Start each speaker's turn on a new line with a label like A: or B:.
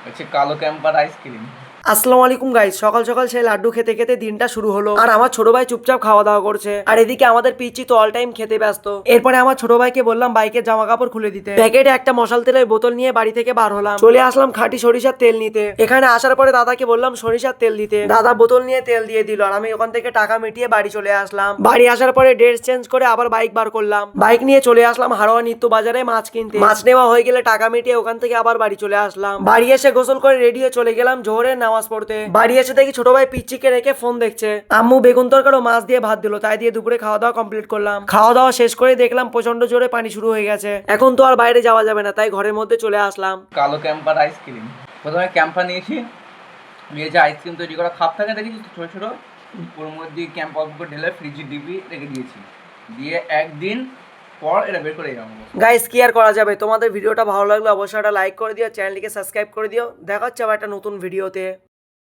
A: হচ্ছে কালো ক্যাম্পার আইসক্রিম।
B: আসসালামু আলাইকুম গাইস, সকাল সকাল সেই লাড্ডু খেতে খেতে দিনটা শুরু হলো। আর আমার ছোট ভাই চুপচাপ খাওয়া দাওয়া করছে, আর এদিকে আমাদের পিচ্চি তো অল টাইম খেতে ব্যস্ত। এরপরে আমার ছোট ভাইকে বললাম বাইকের জামা কাপড় খুলে দিতে। প্যাকেটে একটা মশাল তেলের বোতল নিয়ে বাড়ি থেকে বার হলাম। চলে আসলাম খাঁটি সরিষার তেল নিতে। এখানে আসার পরে দাদাকে বললাম সরিষার তেল দিতে। দাদা বোতল নিয়ে তেল দিয়ে দিল, আর আমি ওখান থেকে টাকা মিটিয়ে বাড়ি চলে আসলাম। বাড়ি আসার পরে ড্রেস চেঞ্জ করে আবার বাইক বার করলাম। বাইক নিয়ে চলে আসলাম হারোয়া নিত্য বাজারে মাছ কিনতে। মাছ নেওয়া হয়ে গেলে টাকা মিটিয়ে ওখান থেকে আবার বাড়ি চলে আসলাম। বাড়ি এসে গোসল করে রেডি হয়ে চলে গেলাম জোহরের নামাজ পড়তে। বাড়ি এসে দেখি ছোট ভাই পিচ্চিকে রেখে ফোন দেখছে। আম্মু বেগুন তরকারি ও মাছ দিয়ে ভাত দিল, তাই দিয়ে দুপুরে খাওয়া দাওয়া কমপ্লিট করলাম। খাওয়া দাওয়া শেষ করে দেখলাম প্রচন্ড জোরে পানি শুরু হয়ে গেছে। এখন তো আর বাইরে যাওয়া যাবে না, তাই ঘরের মধ্যে চলে আসলাম।
A: কালো ক্যাম্পার আইসক্রিম। প্রথমে ক্যাম্পার নিয়েছি, নিয়ে যে আইসক্রিম তৈরি করা খাপ থাকে দেখেছি ছোটো ছোটো, ওর মধ্যে ক্যাম্প অল্প করে ঢেলে ফ্রিজে ডিপি রেখে দিয়েছি। দিয়ে একদিন পর এটা বের করে যাবো।
B: গাইস কি আর করা যাবে, তোমাদের ভিডিওটা ভালো লাগলে অবশ্যই একটা লাইক করে দিও, চ্যানেলটিকে সাবস্ক্রাইব করে দিও। দেখা হচ্ছে আবার একটা নতুন ভিডিওতে।